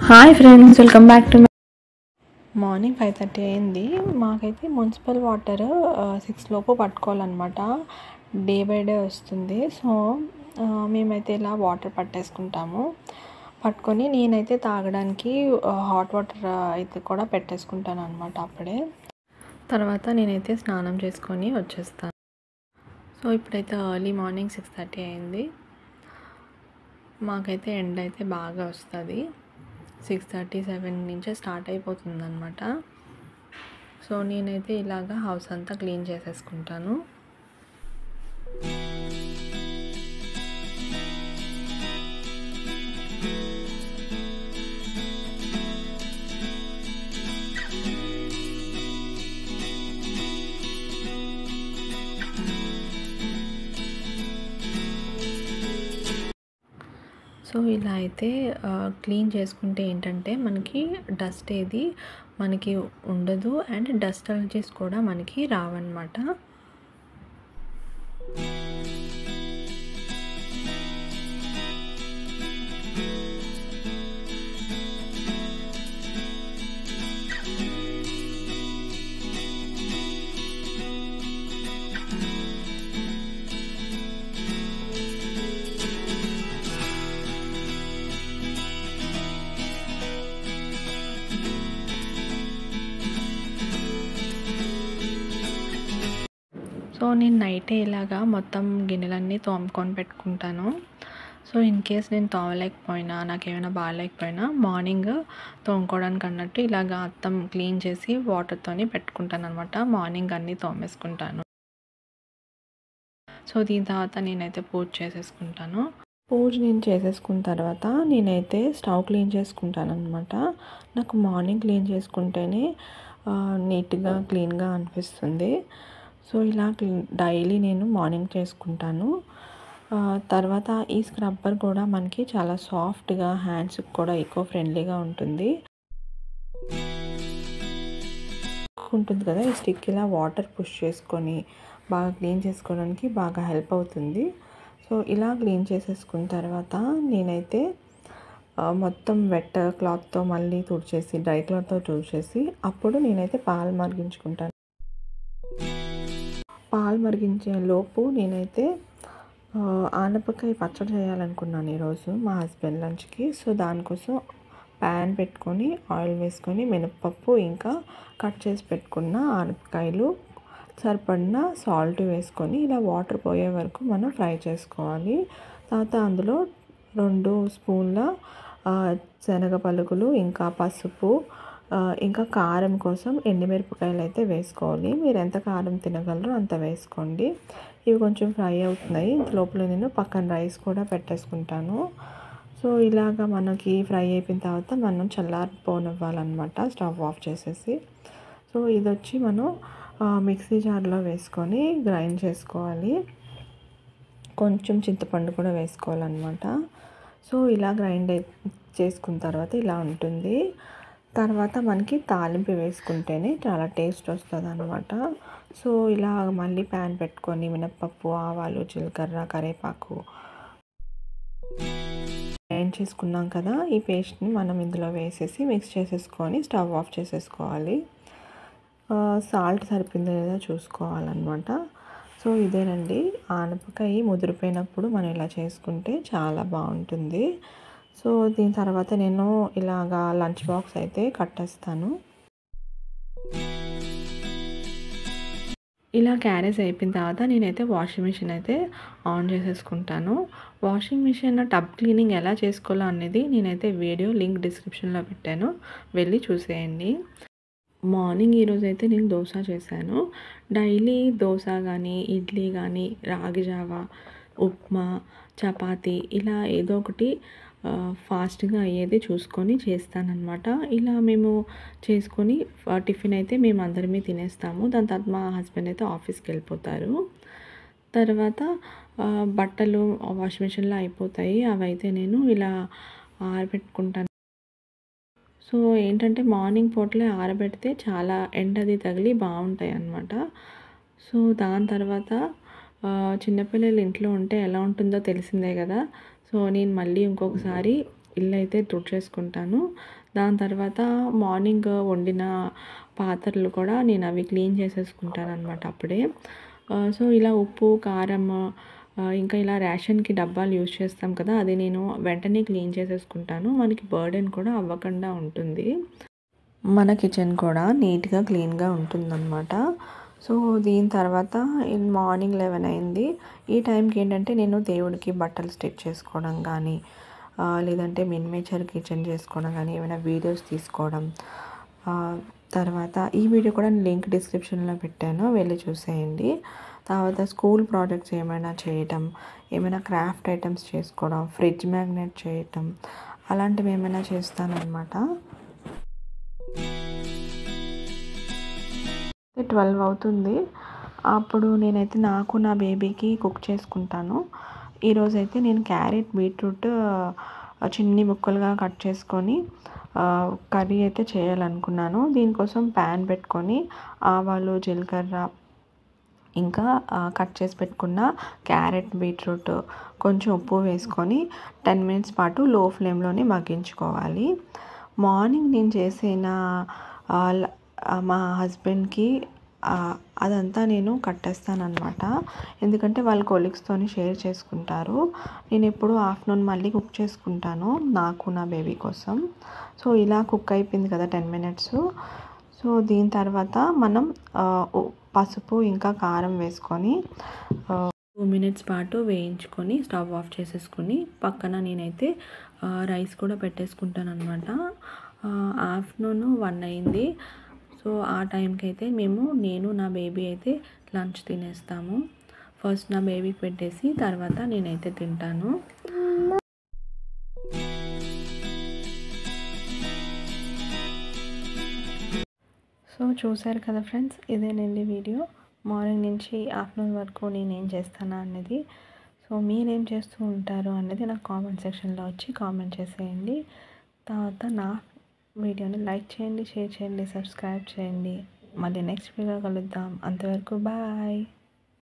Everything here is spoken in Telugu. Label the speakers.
Speaker 1: Hi friends, welcome back to morning 5:30 అయింది. మాకైతే మున్సిపల్ వాటర్ 6 లోపు పట్టుకోవాలన్నమాట. డే బై డే వస్తుంది. సో మేమైతే ఇలా వాటర్ పట్టేసుకుంటాము. పట్టుకొని నేనైతే తాగడానికి హాట్ వాటర్ అయితే కూడా పెట్టేసుకుంటాను అనమాట. అప్పుడే తర్వాత నేనైతే స్నానం చేసుకొని వచ్చేస్తాను. సో ఇప్పుడైతే ఎర్లీ మార్నింగ్ 6:30 అయింది. మాకైతే ఎండ అయితే బాగా వస్తుంది. 6:37 నుంచే స్టార్ట్ అయిపోతుంది అనమాట. సో నేనైతే ఇలాగా హౌస్ అంతా క్లీన్ చేసేసుకుంటాను. సో ఇలా అయితే క్లీన్ చేసుకుంటే ఏంటంటే మనకి డస్ట్ ఏది మనకి ఉండదు అండ్ డస్ట్ అలర్జీస్ కూడా మనకి రావన్నమాట. సో నేను నైటే ఇలాగా మొత్తం గిన్నెలన్నీ తోముకొని పెట్టుకుంటాను. సో ఇన్ కేస్ నేను తోమలేకపోయినా నాకేమైనా బాగాలేకపోయినా మార్నింగ్ తోముకోవడానికి అన్నట్టు ఇలాగా మొత్తం క్లీన్ చేసి వాటర్తోని పెట్టుకుంటాను అనమాట. మార్నింగ్ అన్నీ తోమేసుకుంటాను. సో దీని తర్వాత నేనైతే పూజ చేసేసుకుంటాను. పూజ నేను చేసేసుకున్న తర్వాత నేనైతే స్టవ్ క్లీన్ చేసుకుంటాను అనమాట. నాకు మార్నింగ్ క్లీన్ చేసుకుంటేనే నీట్గా క్లీన్గా అనిపిస్తుంది. సో ఇలా డైలీ నేను మార్నింగ్ చేసుకుంటాను. తర్వాత ఈ స్క్రబ్బర్ కూడా మనకి చాలా సాఫ్ట్గా హ్యాండ్స్కి కూడా ఈకో ఫ్రెండ్లీగా ఉంటుంది కదా. ఈ స్టిక్ ఇలా వాటర్ పుష్ చేసుకొని బాగా క్లీన్ చేసుకోవడానికి బాగా హెల్ప్ అవుతుంది. సో ఇలా క్లీన్ చేసేసుకున్న తర్వాత నేనైతే మొత్తం వెట్ క్లాత్తో మళ్ళీ తుడిచేసి డ్రై క్లాత్తో తుడిచేసి అప్పుడు నేనైతే పాలు మరిగించుకుంటాను. పాలు మరిగించే లోపు నేనైతే ఆనపకాయ పచ్చడి చేయాలనుకున్నాను ఈరోజు మా హస్బెండ్ లంచ్కి. సో దానికోసం ప్యాన్ పెట్టుకొని ఆయిల్ వేసుకొని మినపప్పు ఇంకా కట్ చేసి పెట్టుకున్న ఆనపకాయలు సరిపడిన సాల్ట్ వేసుకొని ఇలా వాటర్ పోయే వరకు మనం ఫ్రై చేసుకోవాలి. తర్వాత అందులో 2 స్పూన్ల శనగ పలుకులు ఇంకా పసుపు ఇంకా కారం కోసం ఎండుమిరపకాయలు అయితే వేసుకోవాలి. మీరు ఎంత కారం తినగలరో అంత వేసుకోండి. ఇవి కొంచెం ఫ్రై అవుతున్నాయి. లోపల నేను పక్కన రైస్ కూడా పెట్టేసుకుంటాను. సో ఇలాగా మనకి ఫ్రై అయిపోయిన తర్వాత మనం చల్లారిపోనివ్వాలన్నమాట స్టవ్ ఆఫ్ చేసేసి. సో ఇది వచ్చి మనం మిక్సీ జార్లో వేసుకొని గ్రైండ్ చేసుకోవాలి. కొంచెం చింతపండు కూడా వేసుకోవాలన్నమాట. సో ఇలా గ్రైండ్ చేసుకున్న తర్వాత ఇలా ఉంటుంది. తర్వాత మనకి తాలింపు వేసుకుంటేనే చాలా టేస్ట్ వస్తుంది అనమాట. సో ఇలా మళ్ళీ ప్యాన్ పెట్టుకొని మినపప్పు ఆవాలు జీలకర్ర కరివేపాకు గ్రైండ్ చేసుకున్నాం కదా, ఈ పేస్ట్ని మనం ఇందులో వేసేసి మిక్స్ చేసేసుకొని స్టవ్ ఆఫ్ చేసేసుకోవాలి. సాల్ట్ సరిపోయిందో లేదో చూసుకోవాలన్నమాట. సో ఇదేనండి ఆనపకాయ ముదిరిపోయినప్పుడు మనం ఇలా చేసుకుంటే చాలా బాగుంటుంది. సో దీని తర్వాత నేను ఇలాగా లంచ్ బాక్స్ అయితే కట్టేస్తాను. ఇలా క్యారేజ్ అయిపోయిన తర్వాత నేనైతే వాషింగ్ మిషన్ అయితే ఆన్ చేసేసుకుంటాను. వాషింగ్ మిషన్ టబ్ క్లీనింగ్ ఎలా చేసుకోవాలో అనేది నేనైతే వీడియో లింక్ డిస్క్రిప్షన్లో పెట్టాను, వెళ్ళి చూసేయండి. మార్నింగ్ ఈరోజైతే నేను దోశ చేశాను. డైలీ దోశ కానీ ఇడ్లీ కానీ రాగి జావా ఉప్మా చపాతీ ఇలా ఏదో ఒకటి ఫాస్ట్గా అయ్యేది చూసుకొని చేస్తానన్నమాట. ఇలా మేము చేసుకొని టిఫిన్ అయితే మేము అందరమే తినేస్తాము. దాని తర్వాత మా హస్బెండ్ అయితే ఆఫీస్కి వెళ్ళిపోతారు. తర్వాత బట్టలు వాషింగ్ మిషన్లో అయిపోతాయి. అవైతే నేను ఇలా ఆరబెట్టుకుంటాను. సో ఏంటంటే మార్నింగ్ పూటలే ఆరబెడితే చాలా ఎండది తగిలి బాగుంటాయి అన్నమాట. సో దాని తర్వాత చిన్నపిల్లలు ఇంట్లో ఉంటే ఎలా ఉంటుందో తెలిసిందే కదా. సో నేను మళ్ళీ ఇంకొకసారి ఇల్లు అయితే తుడిచేసుకుంటాను. దాని తర్వాత మార్నింగ్ వండిన పాత్రలు కూడా నేను అవి క్లీన్ చేసేసుకుంటాను అనమాట అప్పుడే. సో ఇలా ఉప్పు, కారం, ఇంకా ఇలా రేషన్కి డబ్బాలు యూజ్ చేస్తాం కదా, అది నేను వెంటనే క్లీన్ చేసేసుకుంటాను. మనకి బర్డెన్ కూడా అవ్వకుండా ఉంటుంది. మన కిచెన్ కూడా నీట్గా క్లీన్గా ఉంటుందన్నమాట. సో దీని తర్వాత మార్నింగ్ 11 అయింది. ఈ టైంకి ఏంటంటే నేను దేవుడికి బట్టలు స్టిచ్ చేసుకోవడం కానీ, లేదంటే మినియేచర్ కిచెన్ చేసుకోవడం కానీ, ఏమైనా వీడియోస్ తీసుకోవడం. తర్వాత ఈ వీడియో కూడా నేను లింక్ డిస్క్రిప్షన్లో పెట్టాను, వెళ్ళి చూసేయండి. తర్వాత స్కూల్ ప్రాజెక్ట్స్ ఏమైనా చేయటం, ఏమైనా క్రాఫ్ట్ ఐటమ్స్ చేసుకోవడం, ఫ్రిడ్జ్ మ్యాగ్నెట్ చేయటం, అలాంటివి ఏమైనా చేస్తానన్నమాట. 12 అవుతుంది. అప్పుడు నేనైతే నాకు నా బేబీకి కుక్ చేసుకుంటాను. ఈరోజైతే నేను క్యారెట్, బీట్రూట్ చిన్ని ముక్కలుగా కట్ చేసుకొని కర్రీ అయితే చేయాలనుకున్నాను. దీనికోసం ప్యాన్ పెట్టుకొని ఆవాలు, జీలకర్ర, ఇంకా కట్ చేసి పెట్టుకున్న క్యారెట్, బీట్రూట్, కొంచెం ఉప్పు వేసుకొని 10 మినిట్స్ పాటు లో ఫ్లేమ్లోనే మగ్గించుకోవాలి. మార్నింగ్ నేను చేసిన మా హస్బెండ్కి అదంతా నేను కట్టేస్తానన్నమాట. ఎందుకంటే వాళ్ళ కొలీగ్స్తోని షేర్ చేసుకుంటారు. నేను ఎప్పుడు ఆఫ్టర్నూన్ మళ్ళీ కుక్ చేసుకుంటాను నాకు, నా బేబీ కోసం. సో ఇలా కుక్ అయిపోయింది కదా 10 మినిట్స్. సో దీని తర్వాత మనం పసుపు ఇంకా కారం వేసుకొని 2 మినిట్స్ పాటు వేయించుకొని స్టవ్ ఆఫ్ చేసేసుకొని పక్కన నేనైతే రైస్ కూడా పెట్టేసుకుంటాను అనమాట. ఆఫ్టర్నూన్ 1 అయింది. సో ఆ టైంకి అయితే నేను నా బేబీ అయితే లంచ్ తినేస్తాము. ఫస్ట్ నా బేబీకి పెట్టేసి తర్వాత నేనైతే తింటాను. సో చూసారు కదా ఫ్రెండ్స్, ఇదేనండి వీడియో. మార్నింగ్ నుంచి ఆఫ్టర్నూన్ వరకు నేనేం చేస్తానా అన్నది. సో మీరేం చేస్తూ ఉంటారు అన్నది నాకు కామెంట్ సెక్షన్లో వచ్చి కామెంట్ చేసేయండి. తర్వాత నా వీడియోని లైక్ చేయండి, షేర్ చేయండి, సబ్స్క్రైబ్ చేయండి. మళ్ళీ నెక్స్ట్ వీడియో కలుద్దాం. అంతవరకు బాయ్.